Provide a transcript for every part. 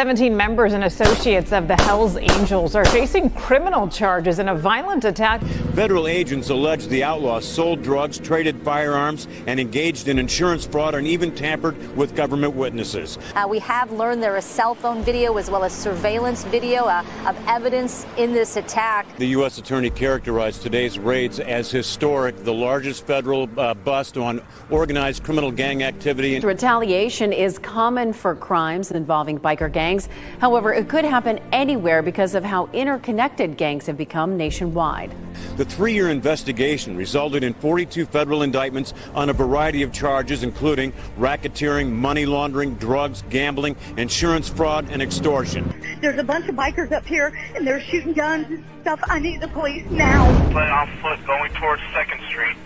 17 members and associates of the Hells Angels are facing criminal charges in a violent attack. Federal agents allege the outlaws sold drugs, traded firearms, and engaged in insurance fraud and even tampered with government witnesses. We have learned there is cell phone video as well as surveillance video of evidence in this attack. The U.S. Attorney characterized today's raids as historic, the largest federal bust on organized criminal gang activity. Retaliation is common for crimes involving biker gangs. However, it could happen anywhere because of how interconnected gangs have become nationwide. The 3-year investigation resulted in 42 federal indictments on a variety of charges, including racketeering, money laundering, drugs, gambling, insurance fraud, and extortion. There's a bunch of bikers up here, and they're shooting guns and stuff. I need the police now. Play on foot going towards 2nd Street.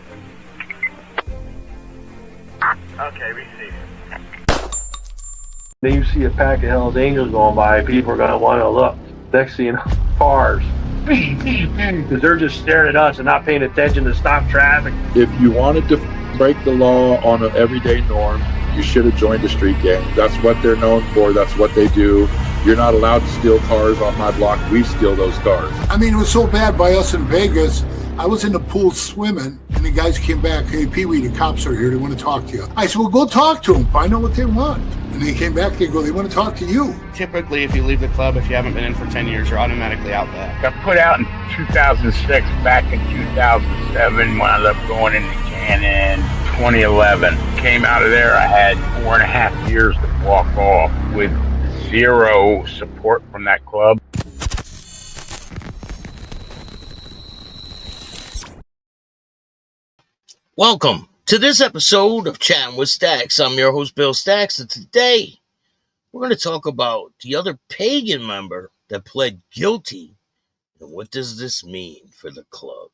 Okay, receive. Then you see a pack of Hells Angels going by, people are going to want to look. Next thing you know, cars. Because they're just staring at us and not paying attention to stop traffic. If you wanted to break the law on an everyday norm, you should have joined a street gang. That's what they're known for. That's what they do. You're not allowed to steal cars on my block. We steal those cars. I mean, it was so bad by us in Vegas. I was in the pool swimming, and the guys came back. Hey, Pee-wee, the cops are here. They want to talk to you. I said, well, go talk to them. Find out what they want. And they came back. They go, they want to talk to you. Typically, if you leave the club, if you haven't been in for 10 years, you're automatically out back. Got put out in 2006. Back in 2007, wound up going into Cannon. 2011. Came out of there. I had 4.5 years to walk off with zero support from that club. Welcome to this episode of Chattin with Staxx. I'm your host, Bill Staxx, and today we're going to talk about the other Pagan member that pled guilty and what does this mean for the club.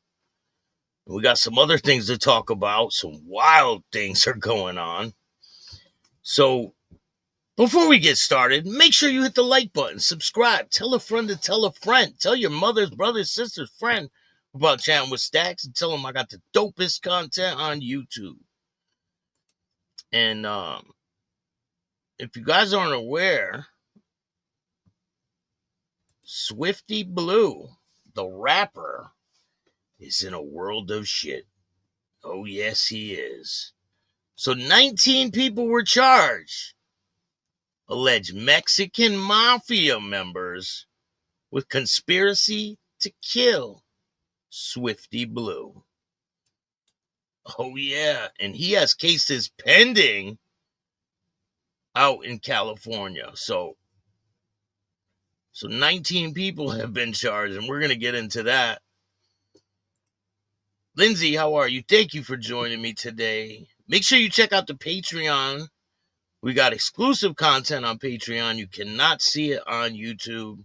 We got some other things to talk about. Some wild things are going on. So before we get started, make sure you hit the like button, subscribe, tell a friend to tell a friend, tell your mother's, brother's, sister's friend about Chattin with Staxx and tell them I got the dopest content on YouTube. And if you guys aren't aware, Swifty Blue, the rapper, is in a world of shit. Oh, yes, he is. So 19 people were charged. Alleged Mexican mafia members with conspiracy to kill Swifty Blue. Oh, yeah. And he has cases pending out in California. So 19 people have been charged, and we're going to get into that. Lindsay, how are you? Thank you for joining me today. Make sure you check out the Patreon. We got exclusive content on Patreon. You cannot see it on YouTube.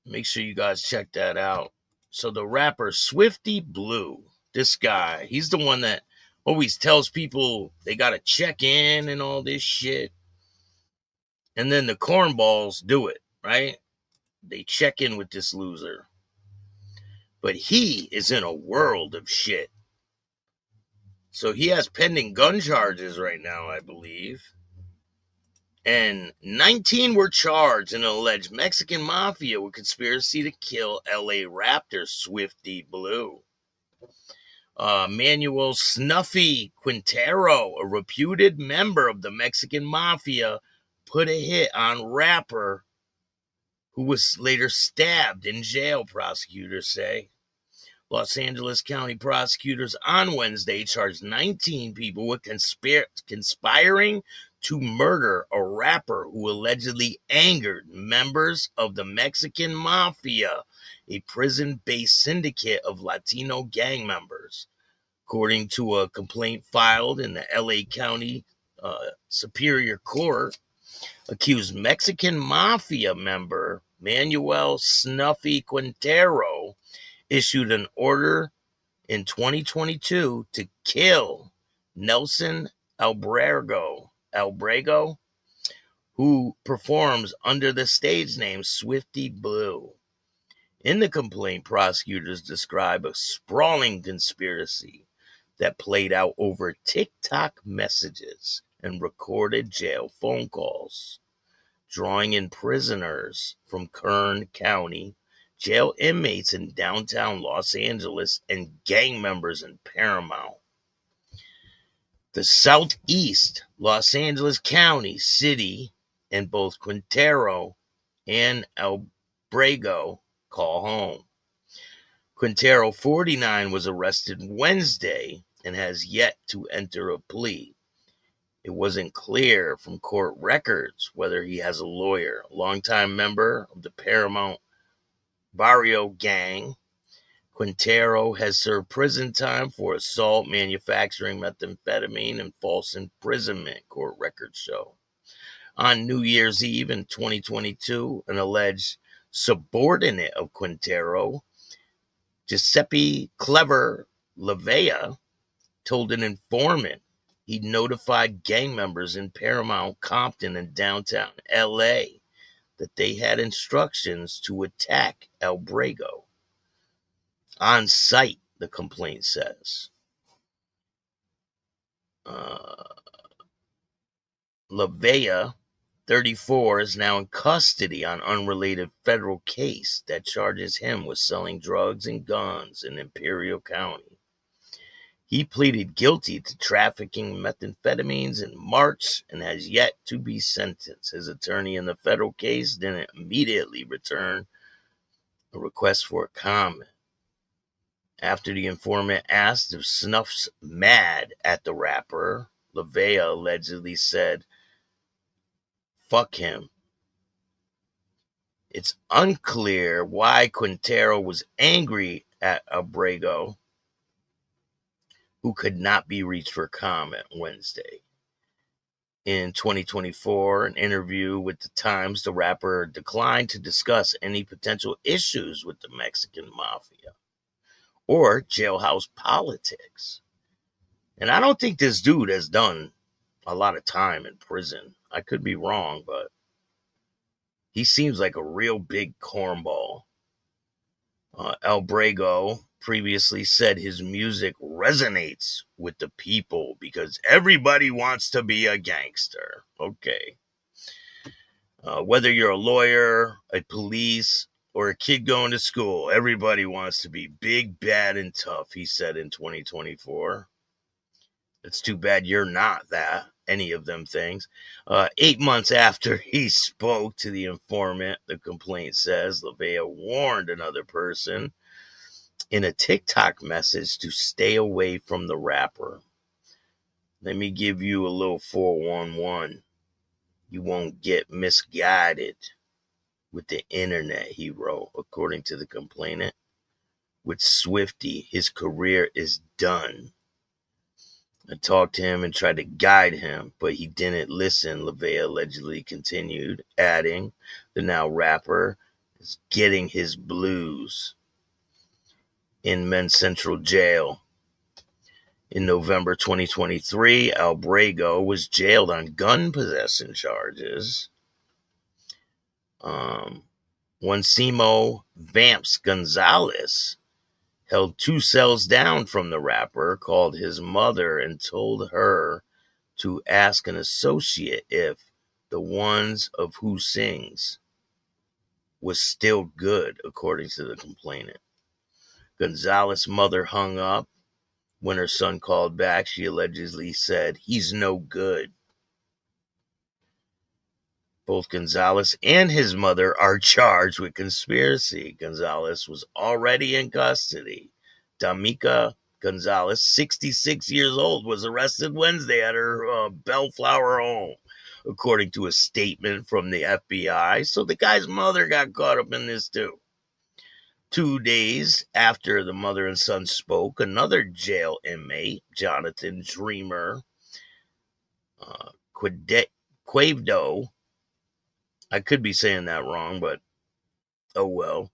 Make sure you guys check that out. So the rapper Swifty Blue, this guy, he's the one that always tells people they got to check in and all this shit. And then the cornballs do it, right? They check in with this loser. But he is in a world of shit. So he has pending gun charges right now, I believe. And 19 were charged in an alleged Mexican mafia with conspiracy to kill LA Raptor Swifty Blue. Manuel Snuffy Quintero, a reputed member of the Mexican mafia, put a hit on rapper who was later stabbed in jail, prosecutors say. Los Angeles County prosecutors on Wednesday charged 19 people with conspiring to murder a rapper who allegedly angered members of the Mexican Mafia, a prison-based syndicate of Latino gang members. According to a complaint filed in the LA County Superior Court, accused Mexican Mafia member Manuel Snuffy Quintero issued an order in 2022 to kill Nelson Albrego, who performs under the stage name Swifty Blue. In the complaint, prosecutors describe a sprawling conspiracy that played out over TikTok messages and recorded jail phone calls. drawing in prisoners from Kern County, jail inmates in downtown Los Angeles, and gang members in Paramount. The southeast Los Angeles County, city, and both Quintero and Albrego call home. Quintero, 49, was arrested Wednesday and has yet to enter a plea. It wasn't clear from court records whether he has a lawyer. A longtime member of the Paramount Barrio gang, Quintero has served prison time for assault, manufacturing methamphetamine, and false imprisonment, court records show. On New Year's Eve in 2022, an alleged subordinate of Quintero, Giuseppe Clever Lavea, told an informant he notified gang members in Paramount, Compton, and downtown LA that they had instructions to attack Albrego. On site, the complaint says. Lavea, 34, is now in custody on unrelated federal case that charges him with selling drugs and guns in Imperial County. He pleaded guilty to trafficking methamphetamines in March and has yet to be sentenced. His attorney in the federal case didn't immediately return a request for a comment. After the informant asked if Snuff's mad at the rapper, Lavea allegedly said, "Fuck him." It's unclear why Quintero was angry at Albrego, who could not be reached for comment Wednesday. In 2024, an interview with the Times, the rapper declined to discuss any potential issues with the Mexican mafia or jailhouse politics. And I don't think this dude has done a lot of time in prison. I could be wrong, but he seems like a real big cornball. Albrego previously said his music resonates with the people because everybody wants to be a gangster. Okay. Whether you're a lawyer, a police, or a kid going to school, everybody wants to be big, bad, and tough, he said in 2024. It's too bad you're not any of them things. 8 months after he spoke to the informant, the complaint says, Lavea warned another person in a TikTok message to stay away from the rapper. Let me give you a little 411. You won't get misguided with the internet, he wrote, according to the complainant. With Swifty, his career is done. I talked to him and tried to guide him, but he didn't listen, Lavea allegedly continued, adding, the now rapper is getting his blues in Men's Central Jail. In November 2023, Albrego was jailed on gun possession charges. Juancimo Vamps Gonzalez held 2 cells down from the rapper, called his mother, and told her to ask an associate if the ones of Who Sings was still good, according to the complainant. Gonzalez's mother hung up. When her son called back, she allegedly said, "He's no good." Both Gonzalez and his mother are charged with conspiracy. Gonzalez was already in custody. Damica Gonzalez, 66 years old, was arrested Wednesday at her Bellflower home, according to a statement from the FBI. So the guy's mother got caught up in this too. 2 days after the mother and son spoke, another jail inmate, Jonathan Dreamer Quavdo, I could be saying that wrong, but oh well,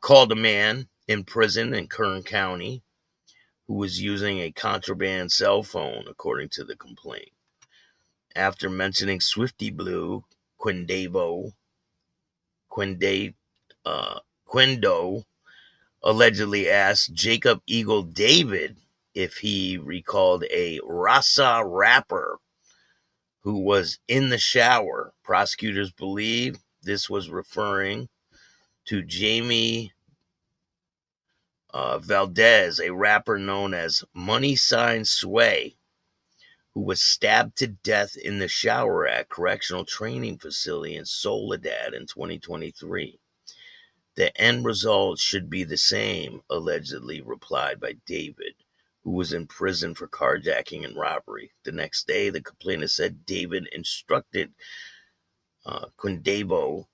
called a man in prison in Kern County who was using a contraband cell phone, according to the complaint. After mentioning Swifty Blue, Quindo allegedly asked Jacob Eagle David if he recalled a Rasa rapper who was in the shower. Prosecutors believe this was referring to Jamie Valdez, a rapper known as Money Sign Sway, who was stabbed to death in the shower at correctional training facility in Soledad in 2023. The end result should be the same, allegedly replied by David, who was in prison for carjacking and robbery. The next day, the complainant said David instructed Quindabo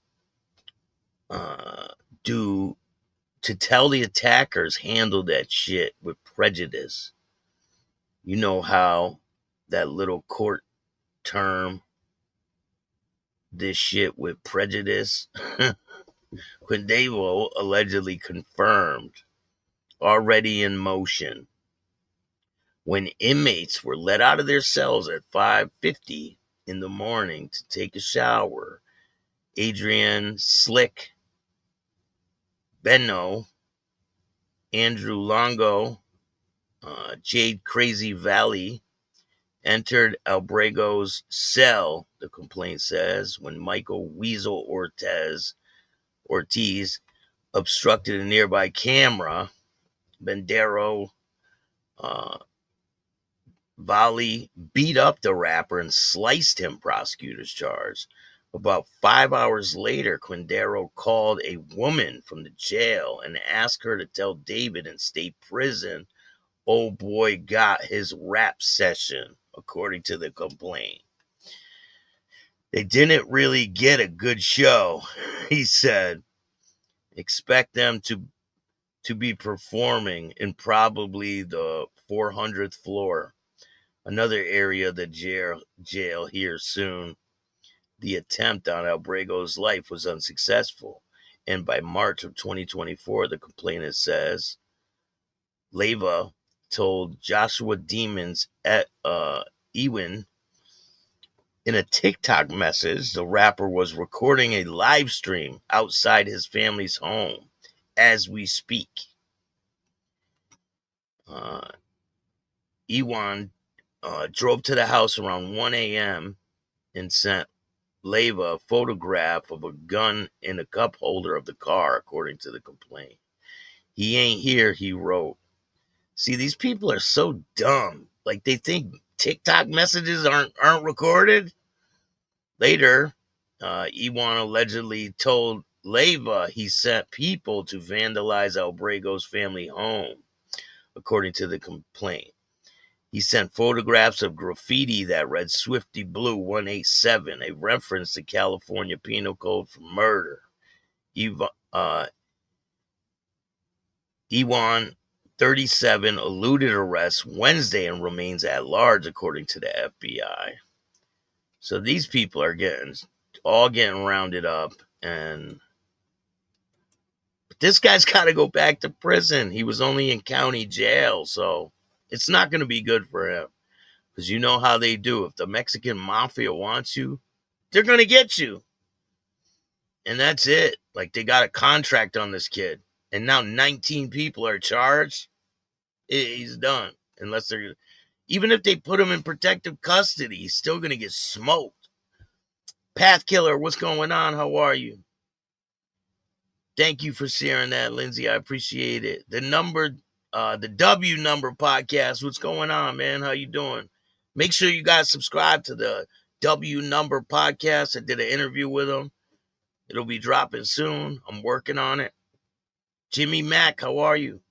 to tell the attackers handle that shit with prejudice. You know how that little court term, this shit with prejudice? Quindabo allegedly confirmed, already in motion. When inmates were let out of their cells at 5:50 in the morning to take a shower, Adrian Slick, Benno, Andrew Longo, Jade Crazy Valley entered Albrego's cell, the complaint says, when Michael Weasel Ortiz obstructed a nearby camera. Bendero Valley beat up the rapper and sliced him, prosecutors charged. About 5 hours later, Quindaro called a woman from the jail and asked her to tell David in state prison, "Oh boy got his rap session," according to the complaint. They didn't really get a good show, he said. Expect them to be performing in probably the 400th floor, another area of the jail here soon. The attempt on Albrego's life was unsuccessful, and by March of 2024, the complainant says, Leyva told Joshua Demons at Ewin in a TikTok message the rapper was recording a live stream outside his family's home as we speak. Ewan drove to the house around 1 a.m. and sent Leyva a photograph of a gun in a cup holder of the car, according to the complaint. He ain't here, he wrote. See, these people are so dumb. Like, they think TikTok messages aren't recorded. Later, Ewan allegedly told Leyva he sent people to vandalize Albrego's family home, according to the complaint. He sent photographs of graffiti that read Swifty Blue 187, a reference to California Penal Code for murder. Ewan, 37, eluded arrest Wednesday and remains at large, according to the FBI. So these people are getting rounded up, but this guy's got to go back to prison. He was only in county jail, so it's not going to be good for him. Because you know how they do. If the Mexican mafia wants you, they're going to get you. And that's it. Like, they got a contract on this kid. And now 19 people are charged. He's done. Even if they put him in protective custody, he's still going to get smoked. Path Killer, what's going on? How are you? Thank you for sharing that, Lindsay. I appreciate it. The W Number podcast. What's going on, man? How you doing? Make sure you guys subscribe to the W Number podcast. I did an interview with him. It'll be dropping soon. I'm working on it. Jimmy Mack, how are you?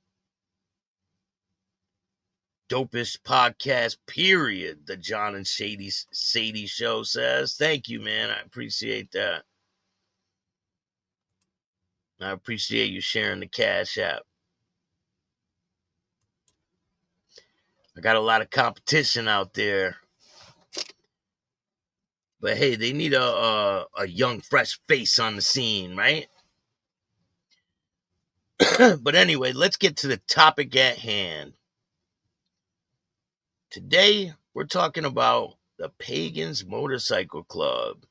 Dopest podcast, period. The John and Sadie show says. Thank you, man. I appreciate that. I appreciate you sharing the Cash App. I got a lot of competition out there. But hey, they need a young, fresh face on the scene, right? But anyway, let's get to the topic at hand. Today, we're talking about the Pagans Motorcycle Club.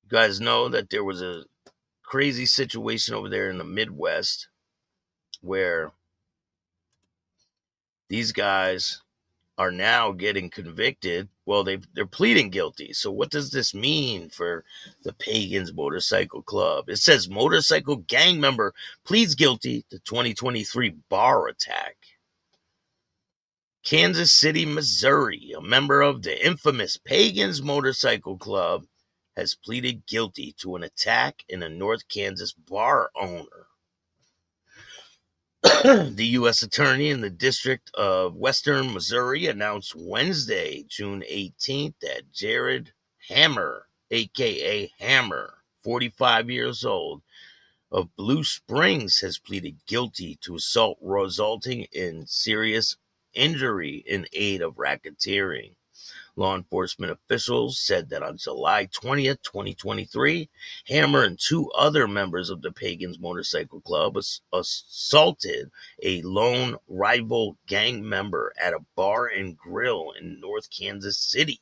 You guys know that there was a crazy situation over there in the Midwest where these guys are now getting convicted. Well, they're pleading guilty. So what does this mean for the Pagans Motorcycle Club? It says motorcycle gang member pleads guilty to 2023 bar attack. Kansas City, Missouri, a member of the infamous Pagans Motorcycle Club, has pleaded guilty to an attack in a North Kansas bar owner. The U.S. Attorney in the District of Western Missouri announced Wednesday, June 18th, that Jarrid Hammer, a.k.a. Hammer, 45 years old, of Blue Springs, has pleaded guilty to assault resulting in serious injury in aid of racketeering. Law enforcement officials said that on July 20th, 2023, Hammer and two other members of the Pagans Motorcycle Club assaulted a lone rival gang member at a bar and grill in North Kansas City.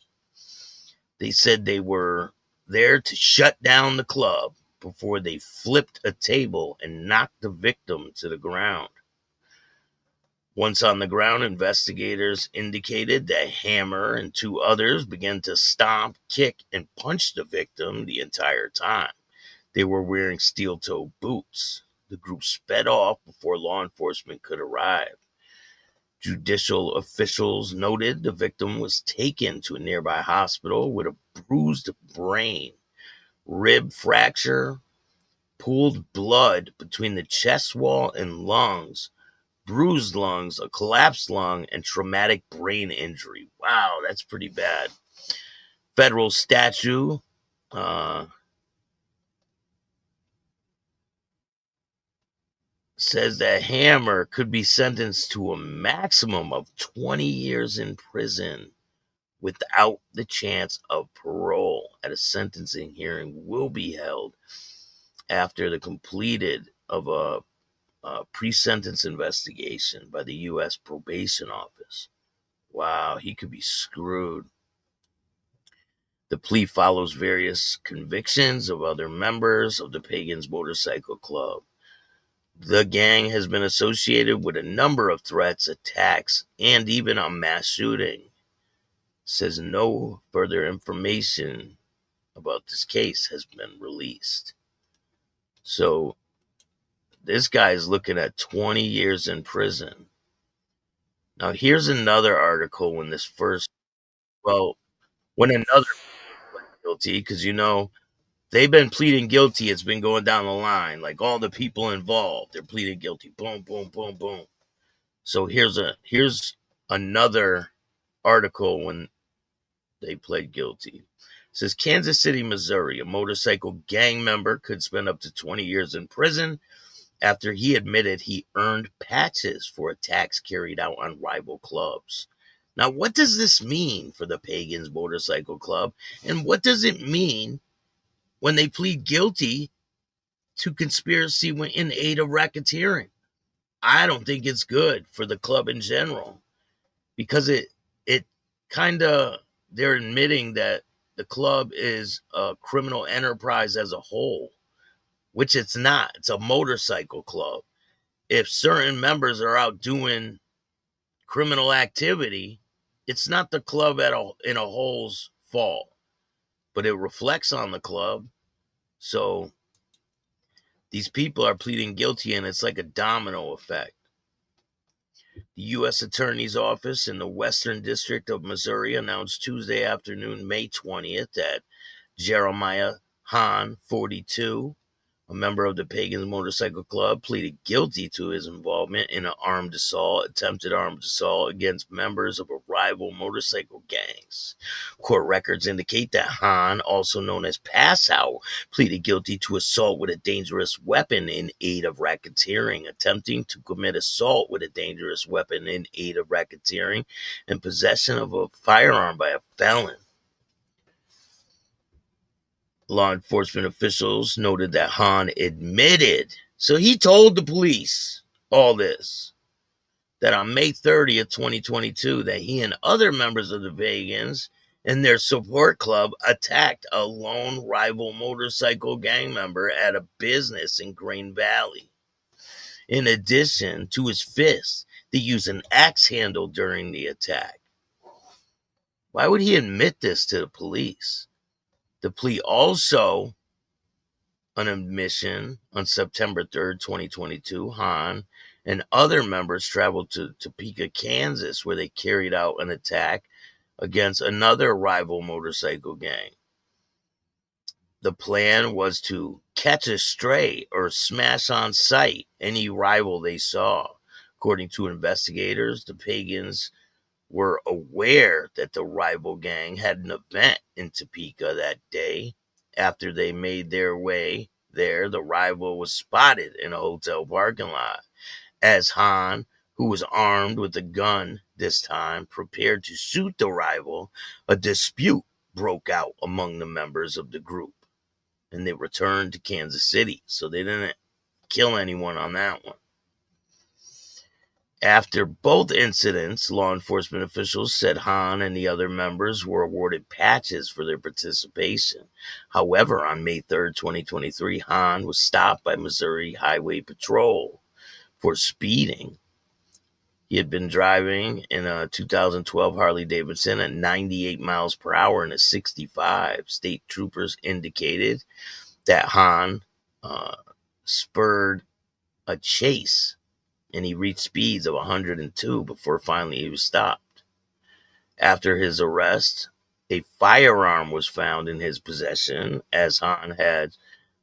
They said they were there to shut down the club before they flipped a table and knocked the victim to the ground. Once on the ground, investigators indicated that Hammer and two others began to stomp, kick, and punch the victim the entire time. They were wearing steel-toe boots. The group sped off before law enforcement could arrive. Judicial officials noted the victim was taken to a nearby hospital with a bruised brain, rib fracture, pooled blood between the chest wall and lungs, bruised lungs, a collapsed lung, and traumatic brain injury. Wow, that's pretty bad. Federal statute says that Hammer could be sentenced to a maximum of 20 years in prison without the chance of parole at a sentencing hearing will be held after the completed of a pre-sentence investigation by the U.S. Probation Office. Wow, he could be screwed. The plea follows various convictions of other members of the Pagans Motorcycle Club. The gang has been associated with a number of threats, attacks, and even a mass shooting. It says no further information about this case has been released. So this guy is looking at 20 years in prison. Now, here's another article when another pled guilty, because they've been pleading guilty. It's been going down the line. Like all the people involved, they're pleading guilty. Boom, boom, boom, boom. So here's another article when they pled guilty. It says Kansas City, Missouri, a motorcycle gang member could spend up to 20 years in prison after he admitted he earned patches for attacks carried out on rival clubs. Now, what does this mean for the Pagans Motorcycle Club? And what does it mean when they plead guilty to conspiracy in aid of racketeering? I don't think it's good for the club in general, because it kind of, they're admitting that the club is a criminal enterprise as a whole, which it's not. It's a motorcycle club. If certain members are out doing criminal activity, it's not the club in a whole's fault, but it reflects on the club. So these people are pleading guilty, and it's like a domino effect. The U.S. Attorney's Office in the Western District of Missouri announced Tuesday afternoon, May 20th, that Jeremiah Hahn, 42, a member of the Pagans Motorcycle Club, pleaded guilty to his involvement in an attempted armed assault against members of a rival motorcycle gangs. Court records indicate that Hahn, also known as Passow, pleaded guilty to assault with a dangerous weapon in aid of racketeering, attempting to commit assault with a dangerous weapon in aid of racketeering, and possession of a firearm by a felon. Law enforcement officials noted that Hahn admitted, so he told the police all this, that on May 30th, 2022, that he and other members of the Pagans and their support club attacked a lone rival motorcycle gang member at a business in Green Valley. In addition to his fists, they used an axe handle during the attack. Why would he admit this to the police? The plea also an admission on September 3rd, 2022. Hahn and other members traveled to Topeka, Kansas, where they carried out an attack against another rival motorcycle gang. The plan was to catch a stray or smash on sight any rival they saw. According to investigators, the Pagans were aware that the rival gang had an event in Topeka that day. After they made their way there, the rival was spotted in a hotel parking lot. As Hahn, who was armed with a gun this time, prepared to shoot the rival, a dispute broke out among the members of the group, and they returned to Kansas City. So they didn't kill anyone on that one. After both incidents, law enforcement officials said Hahn and the other members were awarded patches for their participation. However, on May 3rd, 2023, Hahn was stopped by Missouri Highway Patrol for speeding. He had been driving in a 2012 Harley Davidson at 98 miles per hour in a 65. State troopers indicated that Hahn spurred a chase, and he reached speeds of 102 before finally he was stopped. After his arrest, a firearm was found in his possession, as Hahn had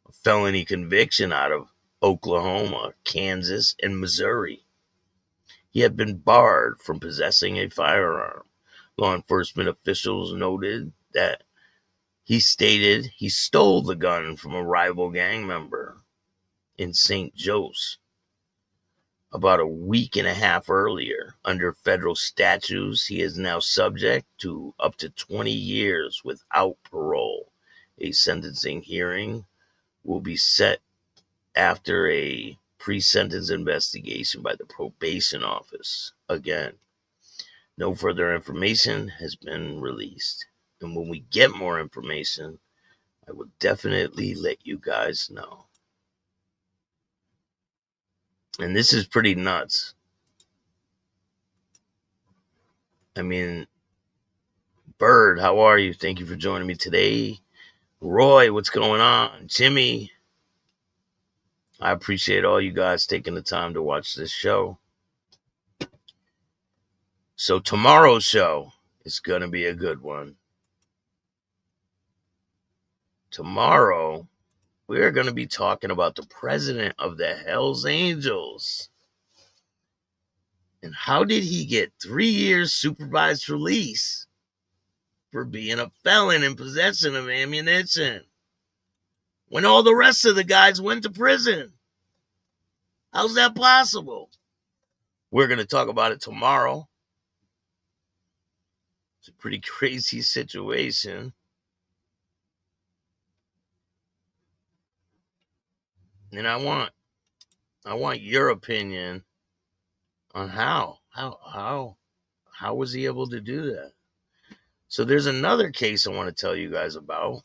a felony conviction out of Oklahoma, Kansas, and Missouri. He had been barred from possessing a firearm. Law enforcement officials noted that he stated he stole the gun from a rival gang member in St. Joe's about a week and a half earlier. Under federal statutes, he is now subject to up to 20 years without parole. A sentencing hearing will be set after a pre-sentence investigation by the probation office. Again, no further information has been released. And when we get more information, I will definitely let you guys know. And this is pretty nuts. I mean, Bird, how are you? Thank you for joining me today. Roy, what's going on? Jimmy, I appreciate all you guys taking the time to watch this show. So tomorrow's show is going to be a good one. Tomorrow, we're going to be talking about the president of the Hells Angels. And how did he get 3 years supervised release for being a felon in possession of ammunition when all the rest of the guys went to prison? How's that possible? We're going to talk about it tomorrow. It's a pretty crazy situation. And I want your opinion on how was he able to do that? So there's another case I want to tell you guys about.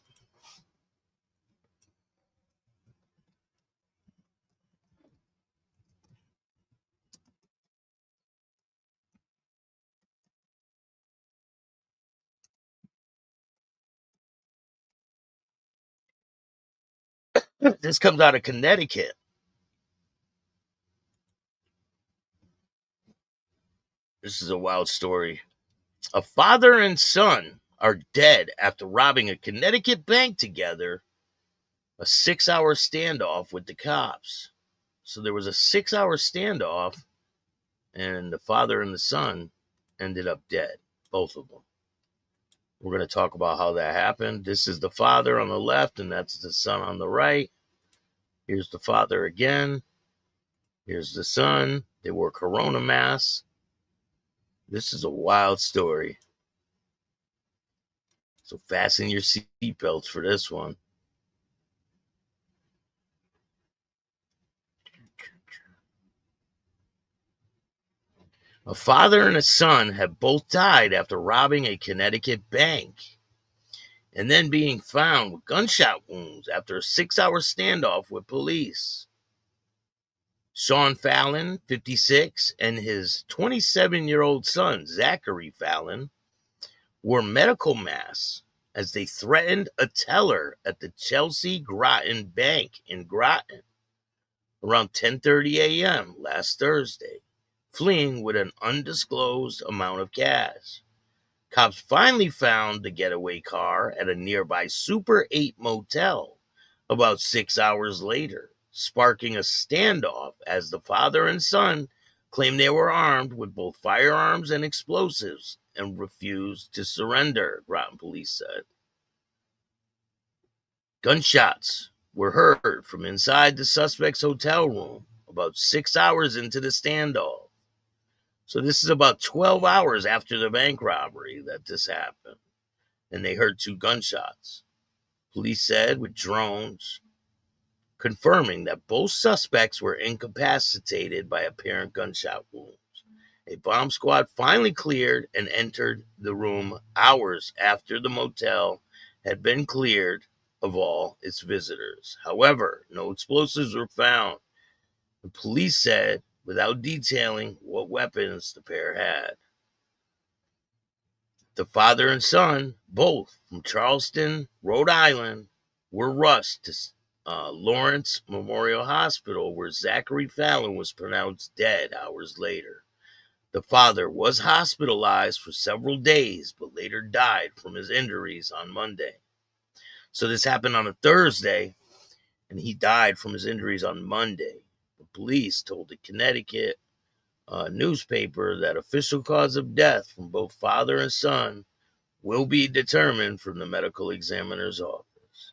This comes out of Connecticut. This is a wild story. A father and son are dead after robbing a Connecticut bank together. A 6-hour standoff with the cops. So there was a 6-hour standoff, and the father and the son ended up dead, both of them. We're going to talk about how that happened. This is the father on the left, and that's the son on the right. Here's the father again. Here's the son. They wore Corona masks. This is a wild story. So fasten your seatbelts for this one. A father and a son have both died after robbing a Connecticut bank and then being found with gunshot wounds after a 6-hour standoff with police. Sean Fallon, 56, and his 27-year-old son, Zachary Fallon, wore medical masks as they threatened a teller at the Chelsea Groton Bank in Groton around 10:30 a.m. last Thursday, fleeing with an undisclosed amount of cash. Cops finally found the getaway car at a nearby Super 8 motel about 6 hours later, sparking a standoff as the father and son claimed they were armed with both firearms and explosives and refused to surrender, Groton police said. Gunshots were heard from inside the suspect's hotel room about 6 hours into the standoff. So this is about 12 hours after the bank robbery that this happened, and they heard 2 gunshots. Police said with drones, confirming that both suspects were incapacitated by apparent gunshot wounds. A bomb squad finally cleared and entered the room hours after the motel had been cleared of all its visitors. However, no explosives were found. The police said, without detailing what weapons the pair had. The father and son, both from Charleston, Rhode Island, were rushed to Lawrence Memorial Hospital, where Zachary Fallon was pronounced dead hours later. The father was hospitalized for several days, but later died from his injuries on Monday. So this happened on a Thursday, and he died from his injuries on Monday. The police told the Connecticut newspaper that official cause of death from both father and son will be determined from the medical examiner's office.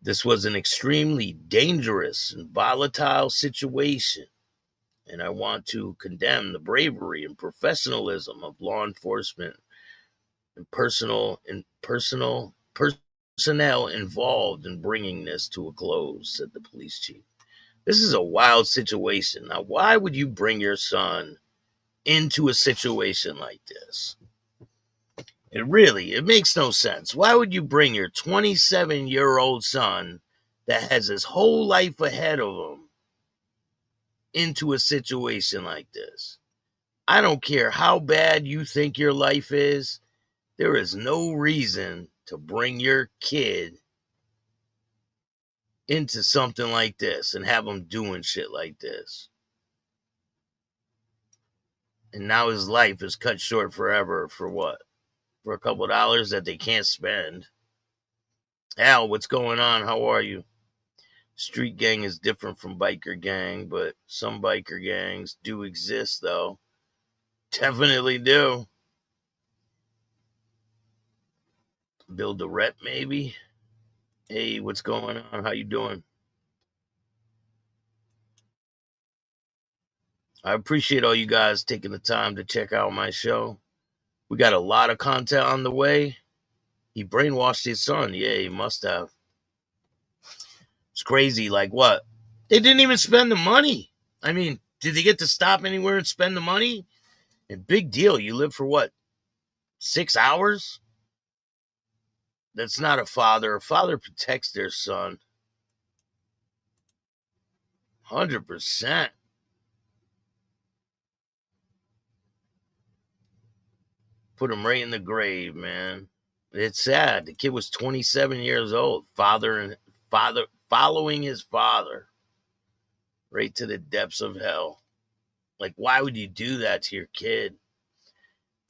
This was an extremely dangerous and volatile situation, and I want to condemn the bravery and professionalism of law enforcement and personnel involved in bringing this to a close, said the police chief. This is a wild situation. Now, why would you bring your son into a situation like this? It makes no sense. Why would you bring your 27-year-old son that has his whole life ahead of him into a situation like this? I don't care how bad you think your life is. There is no reason to bring your kid into something like this and have him doing shit like this. And now his life is cut short forever for what? For a couple of dollars that they can't spend. Al, what's going on? How are you? Street gang is different from biker gang, but some biker gangs do exist, though. Definitely do. Build a rep, maybe. Hey, what's going on? How you doing? I appreciate all you guys taking the time to check out my show. We got a lot of content on the way. He brainwashed his son. Yeah, he must have. It's crazy. Like what? They didn't even spend the money. I mean, did they get to stop anywhere and spend the money? And big deal. You live for what? 6 hours? That's not a father. A father protects their son. 100%. Put him right in the grave, man. It's sad. The kid was 27 years old. Following his father right to the depths of hell. Like, why would you do that to your kid?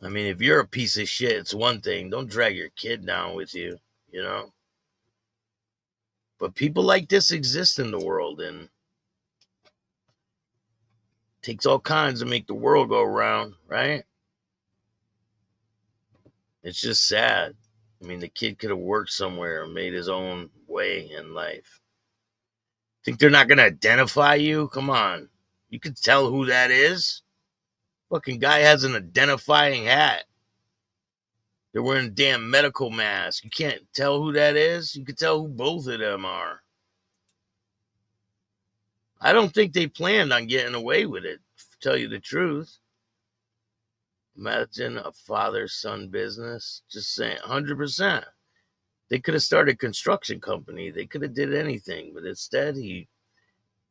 I mean, if you're a piece of shit, it's one thing. Don't drag your kid down with you, you know? But people like this exist in the world, and it takes all kinds to make the world go round, right? It's just sad. I mean, the kid could have worked somewhere and made his own way in life. Think they're not going to identify you? Come on. You can tell who that is. Fucking guy has an identifying hat. They're wearing a damn medical mask. You can't tell who that is? You can tell who both of them are. I don't think they planned on getting away with it, to tell you the truth. Imagine a father-son business. Just saying, 100%. They could have started a construction company. They could have did anything. But instead, he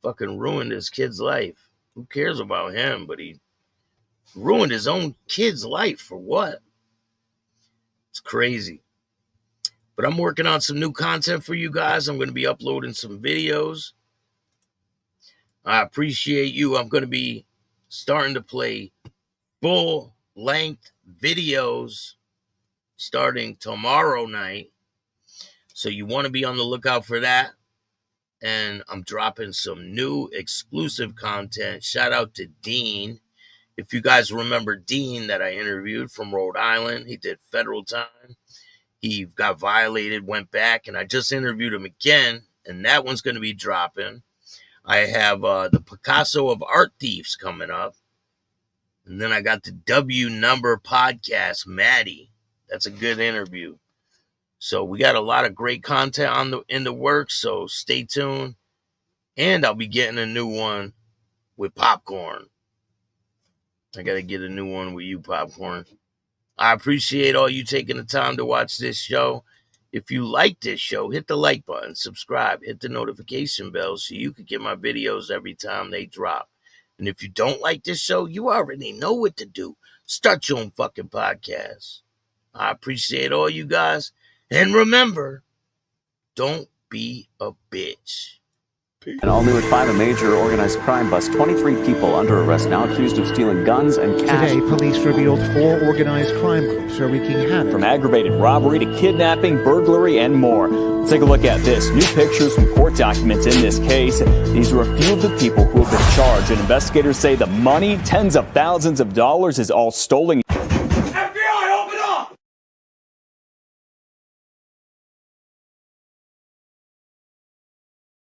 fucking ruined his kid's life. Who cares about him? But he ruined his own kid's life for what? It's crazy. But I'm working on some new content for you guys. I'm going to be uploading some videos. I appreciate you. I'm going to be starting to play full-length videos starting tomorrow night. So you want to be on the lookout for that. And I'm dropping some new exclusive content. Shout out to Dean. If you guys remember Dean that I interviewed from Rhode Island, he did federal time. He got violated, went back, and I just interviewed him again, and that one's going to be dropping. I have the Picasso of Art Thieves coming up. And then I got the W Number podcast, Maddie. That's a good interview. So we got a lot of great content in the works, so stay tuned. And I'll be getting a new one with Popcorn. I got to get a new one with you, Popcorn. I appreciate all you taking the time to watch this show. If you like this show, hit the like button, subscribe, hit the notification bell so you can get my videos every time they drop. And if you don't like this show, you already know what to do. Start your own fucking podcast. I appreciate all you guys. And remember, don't be a bitch. And all new at 5, a major organized crime bust. 23 people under arrest now accused of stealing guns and cash. Today, police revealed 4 organized crime groups are wreaking havoc. From aggravated robbery to kidnapping, burglary, and more. Let's take a look at this. New pictures from court documents in this case. These are a few of the people who have been charged. And investigators say the money, tens of thousands of dollars, is all stolen.